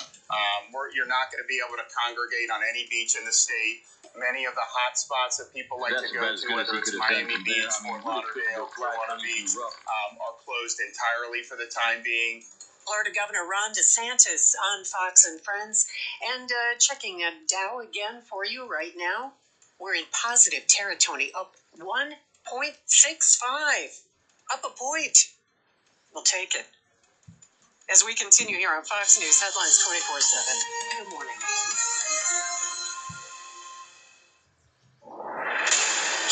Speaker 5: You're not going to be able to congregate on any beach in the state. Many of the hot spots that people like to go to, whether it's Miami Beach, Fort Lauderdale, Clearwater Beach, are closed entirely for the time being.
Speaker 18: Florida Governor Ron DeSantis on Fox and Friends. And checking a Dow again for you right now. We're in positive territory, up 1.65. Up a point. We'll take it. As we continue here on Fox News Headlines 24/7. Good morning.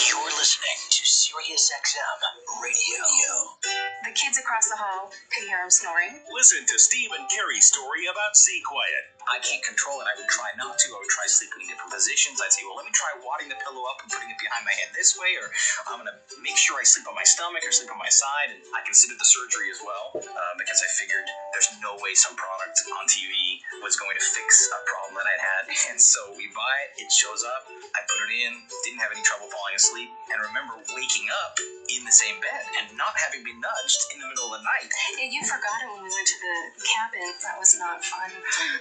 Speaker 15: You're listening to Sirius XM Radio.
Speaker 8: The kids across the hall could hear him snoring.
Speaker 15: Listen to Steve and Carrie's story about Sea Quiet.
Speaker 23: I can't control it. I would try not to. I would try sleeping in different positions. I'd say, well, let me try wadding the pillow up and putting it behind my head this way, or I'm going to make sure I sleep on my stomach or sleep on my side. And I considered the surgery as well because I figured there's no way some product on TV was going to fix a problem that I'd had. And so we buy it. It shows up. I put it in. Didn't have any trouble falling asleep. And remember waking up in the same bed and not having been nudged in the middle of the night.
Speaker 8: Yeah, you forgot it when we went to the cabin. That was not fun.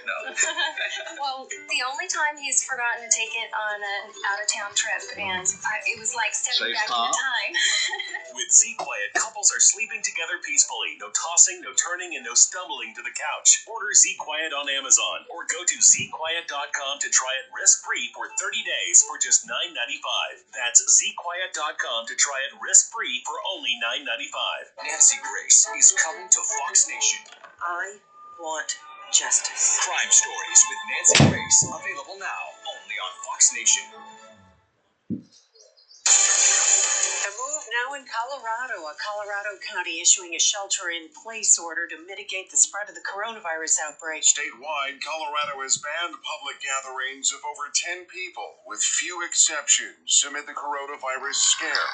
Speaker 23: No.
Speaker 8: Well, the only time he's forgotten to take it on an out-of-town trip, and it was like stepping back in time.
Speaker 15: With Sea Quiet, couples are sleeping together peacefully. No tossing, no turning, and no stumbling to the couch. Order Sea Quiet on Amazon or go to SeaQuiet.com to try it risk-free for 30 days for just $9.95. That's SeaQuiet.com to try it risk-free for only $9.95.
Speaker 6: Nancy Grace is coming to Fox Nation.
Speaker 18: I want justice.
Speaker 6: Crime Stories with Nancy Grace, available now only on Fox Nation.
Speaker 18: A move now in Colorado, a Colorado county issuing a shelter-in-place order to mitigate the spread of the coronavirus outbreak.
Speaker 3: Statewide, Colorado has banned public gatherings of over 10 people, with few exceptions, amid the coronavirus scare.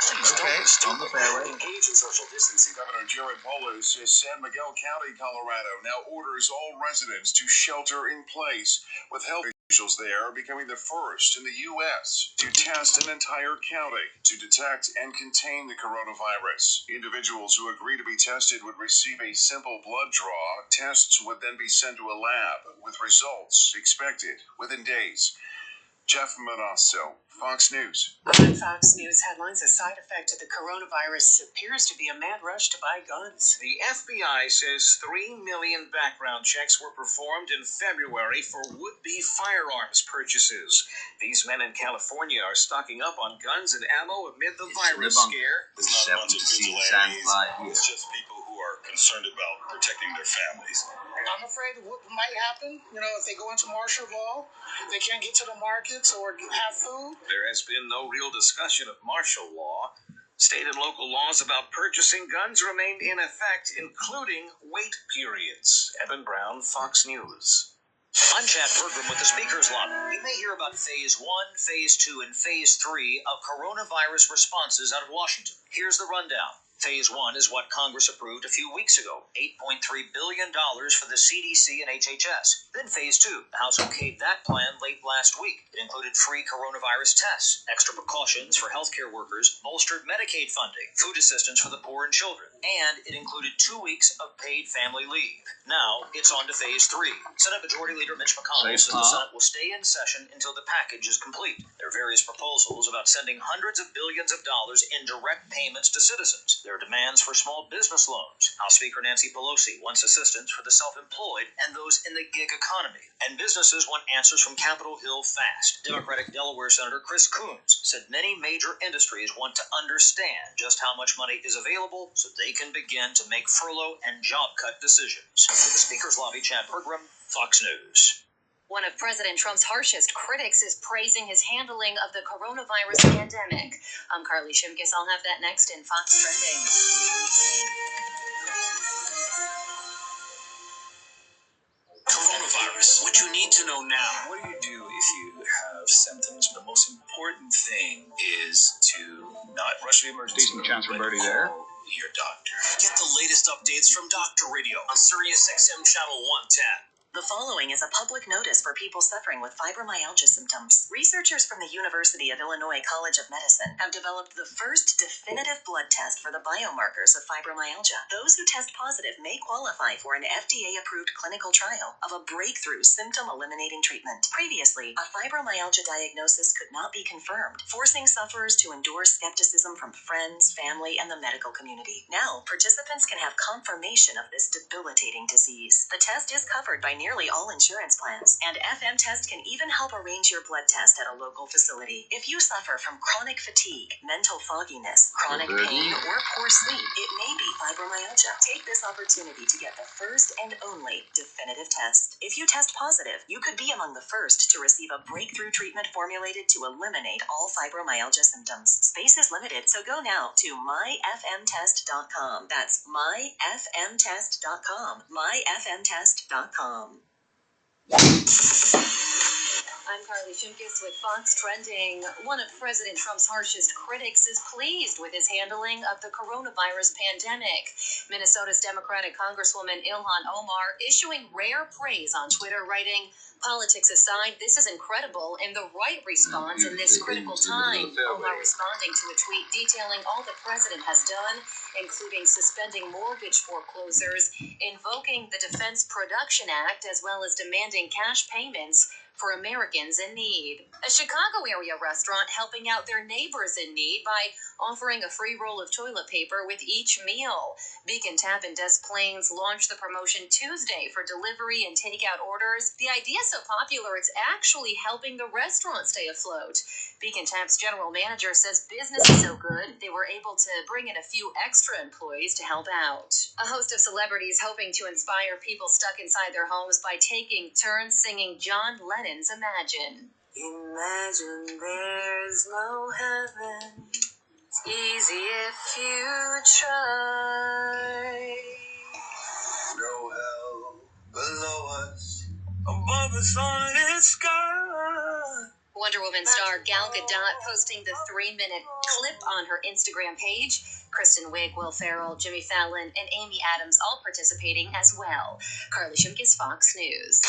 Speaker 6: On the fairway.
Speaker 3: Engage in social distancing. Governor Jared Polis says San Miguel County, Colorado, now orders all residents to shelter in place, with health officials there becoming the first in the U.S. to test an entire county to detect and contain the coronavirus. Individuals who agree to be tested would receive a simple blood draw. Tests would then be sent to a lab, with results expected within days. Jeff Manasso, Fox News.
Speaker 18: On Fox News Headlines, a side effect of the coronavirus appears to be a mad rush to buy guns.
Speaker 9: The FBI says 3 million background checks were performed in February for would-be firearms purchases. These men in California are stocking up on guns and ammo amid the virus scare.
Speaker 3: It's not a bunch of vigilantes. It's just people who are concerned about protecting their families.
Speaker 24: I'm afraid what might happen, if they go into martial law, they can't get to the markets or have food.
Speaker 9: There has been no real discussion of martial law. State and local laws about purchasing guns remained in effect, including wait periods. Evan Brown, Fox News.
Speaker 10: I'm Chad Bergram with the Speaker's Lobby. You may hear about Phase 1, Phase 2, and Phase 3 of coronavirus responses out of Washington. Here's the rundown. Phase 1 is what Congress approved a few weeks ago, $8.3 billion for the CDC and HHS. Then Phase 2, the House okayed that plan late last week. It included free coronavirus tests, extra precautions for healthcare workers, bolstered Medicaid funding, food assistance for the poor and children, and it included 2 weeks of paid family leave. Now, it's on to phase 3. Senate Majority Leader Mitch McConnell says the Senate will stay in session until the package is complete. There are various proposals about sending hundreds of billions of dollars in direct payments to citizens. There are demands for small business loans. House Speaker Nancy Pelosi wants assistance for the self-employed and those in the gig economy. And businesses want answers from Capitol Hill fast. Democratic Delaware Senator Chris Coons said many major industries want to understand just how much money is available so they can begin to make furlough and job cut decisions. With the Speaker's Lobby, Chad Pergram, Fox News.
Speaker 2: One of President Trump's harshest critics is praising his handling of the coronavirus pandemic. I'm Carly Shimkus. I'll have that next in Fox Trending.
Speaker 15: Coronavirus. What you need to know now. What do you do if you have symptoms? The most important thing is to not rush the emergency room.
Speaker 17: Decent chance for birdie there.
Speaker 15: Your doctor. Get the latest updates from Dr. Radio on Sirius XM Channel 110.
Speaker 11: The following is a public notice for people suffering with fibromyalgia symptoms. Researchers from the University of Illinois College of Medicine have developed the first definitive blood test for the biomarkers of fibromyalgia. Those who test positive may qualify for an FDA-approved clinical trial of a breakthrough symptom-eliminating treatment. Previously, a fibromyalgia diagnosis could not be confirmed, forcing sufferers to endure skepticism from friends, family, and the medical community. Now, participants can have confirmation of this debilitating disease. The test is covered by nearly all insurance plans, and FM Test can even help arrange your blood test at a local facility. If you suffer from chronic fatigue, mental fogginess, chronic pain, or poor sleep, it may be fibromyalgia. Take this opportunity to get the first and only definitive test. If you test positive, you could be among the first to receive a breakthrough treatment formulated to eliminate all fibromyalgia symptoms. Space is limited, so go now to myfmtest.com. That's myfmtest.com. myfmtest.com.
Speaker 2: I'm Carly Shimkus with Fox Trending. One of President Trump's harshest critics is pleased with his handling of the coronavirus pandemic. Minnesota's Democratic Congresswoman Ilhan Omar issuing rare praise on Twitter, writing, "Politics aside, this is incredible and the right response in this critical time." Omar responding to a tweet detailing all the president has done, including suspending mortgage foreclosures, invoking the Defense Production Act, as well as demanding cash payments for Americans in need. A Chicago area restaurant helping out their neighbors in need by offering a free roll of toilet paper with each meal. Beacon Tap in Des Plaines launched the promotion Tuesday for delivery and takeout orders. The idea is so popular, it's actually helping the restaurant stay afloat. Beacon Tap's general manager says business is so good, they were able to bring in a few extra employees to help out. A host of celebrities hoping to inspire people stuck inside their homes by taking turns singing John Lennon's Imagine.
Speaker 11: Imagine there's no heaven. It's easy if you try.
Speaker 17: No hell below us,
Speaker 11: above us on this sky.
Speaker 2: Wonder Woman star Gal Gadot posting the 3-minute clip on her Instagram page. Kristen Wiig, Will Ferrell, Jimmy Fallon, and Amy Adams all participating as well. Carly Shimkus, Fox News.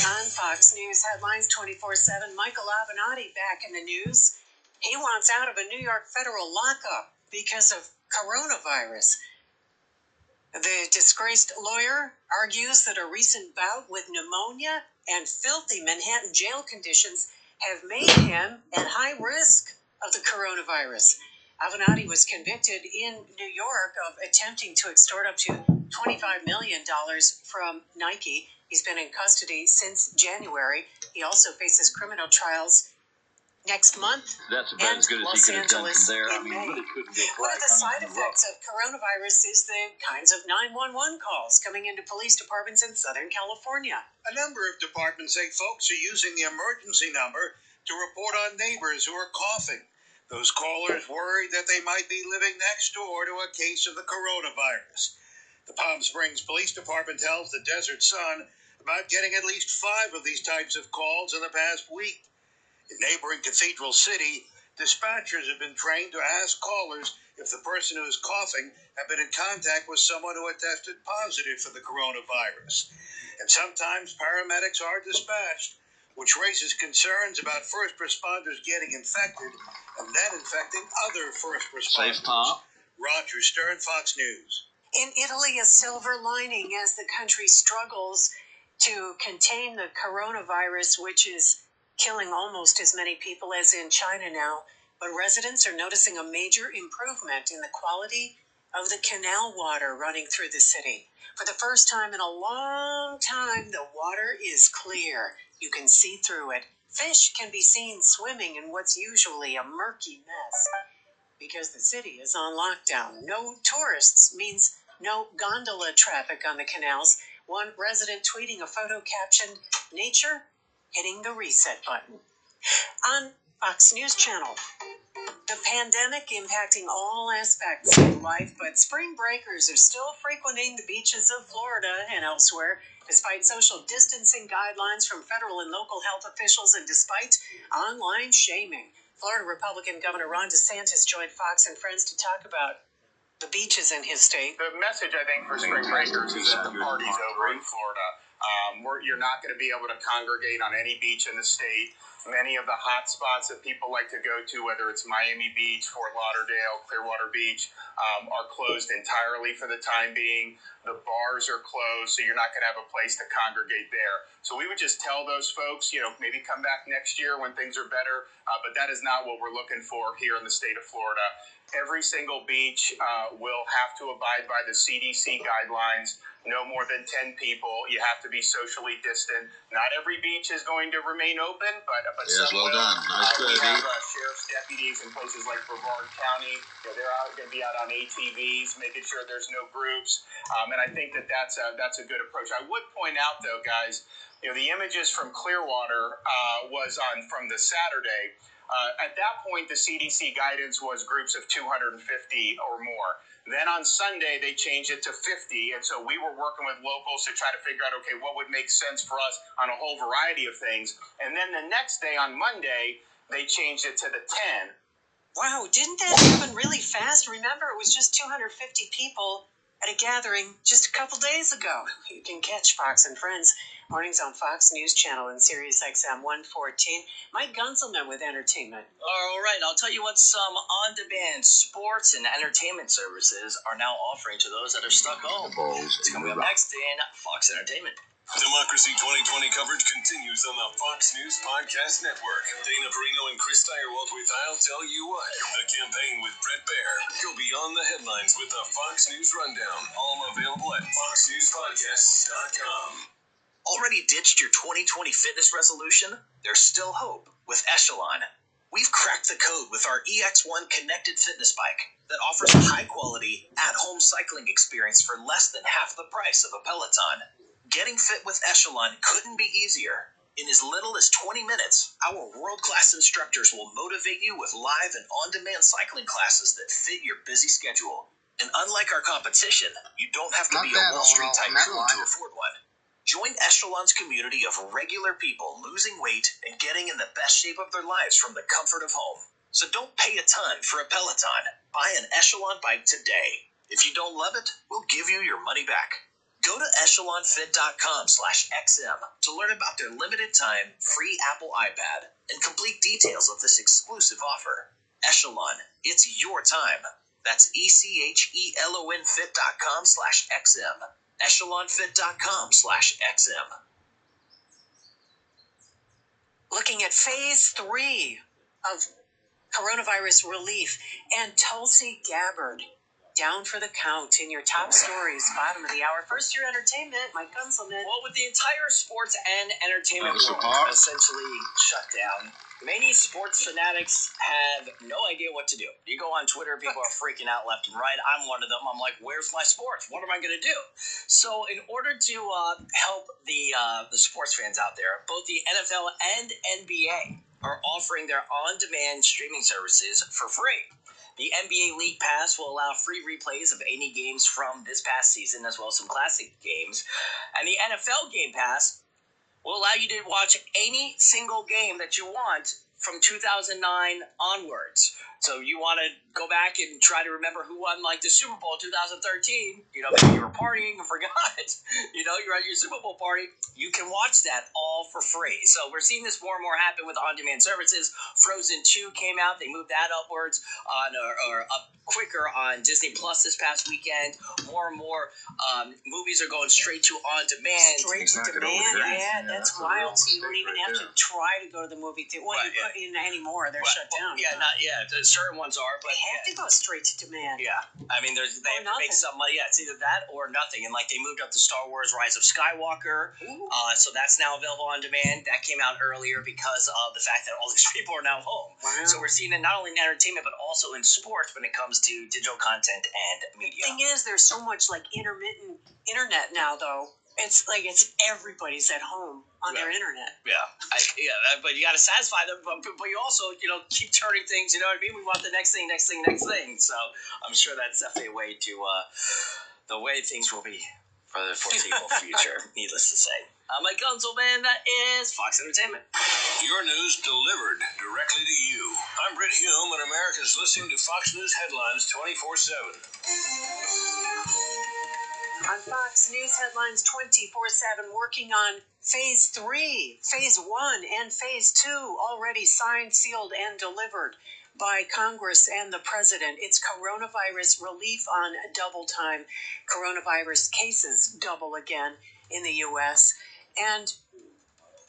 Speaker 18: On Fox News headlines 24/7, Michael Avenatti back in the news. He wants out of a New York federal lockup because of coronavirus. The disgraced lawyer argues that a recent bout with pneumonia and filthy Manhattan jail conditions have made him at high risk of the coronavirus. Avenatti was convicted in New York of attempting to extort up to $25 million from Nike. He's been in custody since January. He also faces criminal trials next month.
Speaker 17: That's about as good as he could have done from there. I mean,
Speaker 18: May.
Speaker 17: really couldn't get
Speaker 18: One of the side effects of coronavirus is the kinds of 911 calls coming into police departments in Southern California.
Speaker 12: A number of departments say folks are using the emergency number to report on neighbors who are coughing. Those callers worried that they might be living next door to a case of the coronavirus. The Palm Springs Police Department tells the Desert Sun about getting at least 5 of these types of calls in the past week. In neighboring Cathedral City, dispatchers have been trained to ask callers if the person who is coughing had been in contact with someone who had tested positive for the coronavirus. And sometimes paramedics are dispatched, which raises concerns about first responders getting infected and then infecting other first responders.
Speaker 17: Safe, Pop.
Speaker 12: Roger Stern, Fox News.
Speaker 18: In Italy, a silver lining as the country struggles to contain the coronavirus, which is killing almost as many people as in China now. But residents are noticing a major improvement in the quality of the canal water running through the city. For the first time in a long time, the water is clear. You can see through it. Fish can be seen swimming in what's usually a murky mess. Because the city is on lockdown. No tourists means no gondola traffic on the canals. One resident tweeting a photo captioned, "Nature hitting the reset button." On Fox News Channel, the pandemic impacting all aspects of life, but spring breakers are still frequenting the beaches of Florida and elsewhere, despite social distancing guidelines from federal and local health officials and despite online shaming. Florida Republican Governor Ron DeSantis joined Fox and Friends to talk about the beaches in his state.
Speaker 5: The message, I think, for spring breakers is that the party's over in Florida. You're not going to be able to congregate on any beach in the state. Many of the hot spots that people like to go to, whether it's Miami Beach, Fort Lauderdale, Clearwater Beach, are closed entirely for the time being. The bars are closed, so you're not going to have a place to congregate there. So we would just tell those folks, maybe come back next year when things are better, but that is not what we're looking for here in the state of Florida. Every single beach will have to abide by the CDC guidelines. No more than 10 people. You have to be socially distant. Not every beach is going to remain open, but
Speaker 17: yes,
Speaker 5: some
Speaker 17: well
Speaker 5: will.
Speaker 17: done. Nice
Speaker 5: We have sheriff's deputies in places like Brevard County. They're going to be out on ATVs, making sure there's no groups. And I think that's a good approach. I would point out, though, guys, the images from Clearwater was from the Saturday. At that point, the CDC guidance was groups of 250 or more. Then on Sunday, they changed it to 50. And so we were working with locals to try to figure out, okay, what would make sense for us on a whole variety of things. And then the next day on Monday, they changed it to the 10.
Speaker 18: Wow, didn't that happen really fast? Remember, it was just 250 people at a gathering just a couple days ago. You can catch Fox and Friends mornings on Fox News Channel and Sirius XM 114. Mike Gunselman with entertainment.
Speaker 16: All right, I'll tell you what some on-demand sports and entertainment services are now offering to those that are stuck home. It's coming up next in Fox Entertainment.
Speaker 6: Democracy 2020 coverage continues on the Fox News Podcast Network. Dana Perino and Chris Steyerwalt with I'll Tell You What. The campaign with Brett Baer. Go beyond the headlines with the Fox News Rundown. All available at foxnewspodcasts.com.
Speaker 7: Already ditched your 2020 fitness resolution? There's still hope with Echelon. We've cracked the code with our EX1 connected fitness bike that offers a high-quality, at-home cycling experience for less than half the price of a Peloton. Getting fit with Echelon couldn't be easier. In as little as 20 minutes, our world-class instructors will motivate you with live and on-demand cycling classes that fit your busy schedule. And unlike our competition, you don't have to be a Wall Street tycoon to afford one. Join Echelon's community of regular people losing weight and getting in the best shape of their lives from the comfort of home. So don't pay a ton for a Peloton. Buy an Echelon bike today. If you don't love it, we'll give you your money back. Go to echelonfit.com/XM to learn about their limited time free Apple iPad and complete details of this exclusive offer. Echelon, it's your time. That's ECHELONfit.com/XM. echelonfit.com/XM.
Speaker 18: Looking at phase 3 of coronavirus relief, and Tulsi Gabbard down for the count in your top stories, bottom of the hour. First, your entertainment, Mike Gunselman.
Speaker 16: Well, with the entire sports and entertainment world essentially shut down, many sports fanatics have no idea what to do. You go on Twitter, people are freaking out left and right. I'm one of them. I'm like, where's my sports? What am I going to do? So in order to help the sports fans out there, both the NFL and NBA are offering their on-demand streaming services for free. The NBA League Pass will allow free replays of any games from this past season, as well as some classic games. And the NFL Game Pass will allow you to watch any single game that you want from 2009 onwards. So you want to go back and try to remember who won like the Super Bowl 2013. You know, maybe you were partying and forgot. You know, you're at your Super Bowl party. You can watch that all for free. So we're seeing this more and more happen with on-demand services. Frozen 2 came out. They moved that upwards on or up quicker on Disney Plus this past weekend. More and more movies are going straight to on-demand.
Speaker 18: Straight to demand, yeah, that's wild. So you don't even have to try to go to the movie theater. Well, you put in anymore, they're shut down.
Speaker 16: Yeah, not yet. Certain ones are, but
Speaker 18: they have to go straight to demand.
Speaker 16: Yeah, I mean, they have to make some money. Yeah, it's either that or nothing. And like they moved up to Star Wars: Rise of Skywalker, so that's now available on demand. That came out earlier because of the fact that all these people are now home.
Speaker 18: Wow.
Speaker 16: So we're seeing it not only in entertainment but also in sports when it comes to digital content and media.
Speaker 18: The thing is, there's so much like intermittent internet now, though. It's like everybody's at home on their internet.
Speaker 16: Yeah, but you got to satisfy them. But you also, keep turning things. You know what I mean? We want the next thing. So I'm sure that's definitely a way to the way things will be for the foreseeable future. Needless to say. I'm Mike Gunzelman. That is Fox Entertainment.
Speaker 6: Your news delivered directly to you. I'm Britt Hume, and America's listening to Fox News headlines 24/7.
Speaker 18: On Fox News headlines 24/7, working on Phase 3, Phase 1, and Phase 2, already signed, sealed, and delivered by Congress and the President. It's coronavirus relief on double time. Coronavirus cases double again in the U.S. And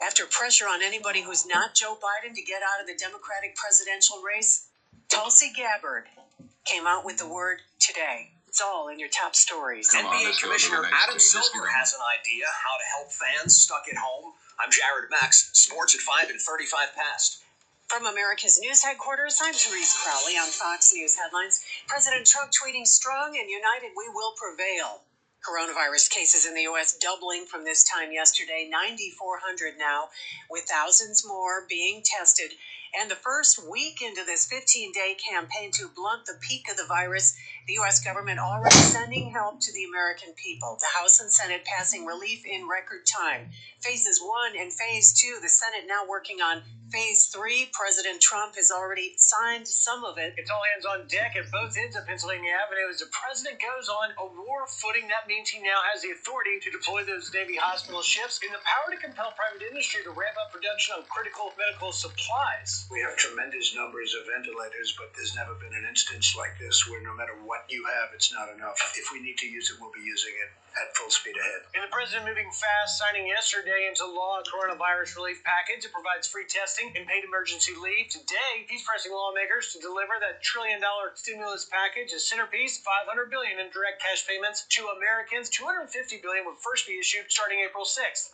Speaker 18: after pressure on anybody who's not Joe Biden to get out of the Democratic presidential race, Tulsi Gabbard came out with the word today. It's all in your top stories.
Speaker 7: NBA Commissioner Adam Silver has an idea how to help fans stuck at home. I'm Jared Max, sports at 5 and 35 past.
Speaker 18: From America's news headquarters, I'm Therese Crowley on Fox News Headlines. President Trump tweeting, "Strong and united, we will prevail." Coronavirus cases in the U.S. doubling from this time yesterday, 9,400 now, with thousands more being tested. And the first week into this 15-day campaign to blunt the peak of the virus, the U.S. government already sending help to the American people. The House and Senate passing relief in record time. Phases 1 and Phase 2, the Senate now working on Phase 3. President Trump has already signed some of it.
Speaker 13: It's all hands on deck at both ends of Pennsylvania Avenue as the president goes on a war footing. That means he now has the authority to deploy those Navy hospital ships and the power to compel private industry to ramp up production of critical medical supplies.
Speaker 12: We have tremendous numbers of ventilators, but there's never been an instance like this where no matter what you have, it's not enough. If we need to use it, we'll be using it at full speed ahead.
Speaker 13: And the president moving fast, signing yesterday into law a coronavirus relief package. It provides free testing and paid emergency leave. Today, he's pressing lawmakers to deliver that $1 trillion stimulus package. A centerpiece, $500 billion in direct cash payments to Americans. $250 billion will first be issued starting April 6th.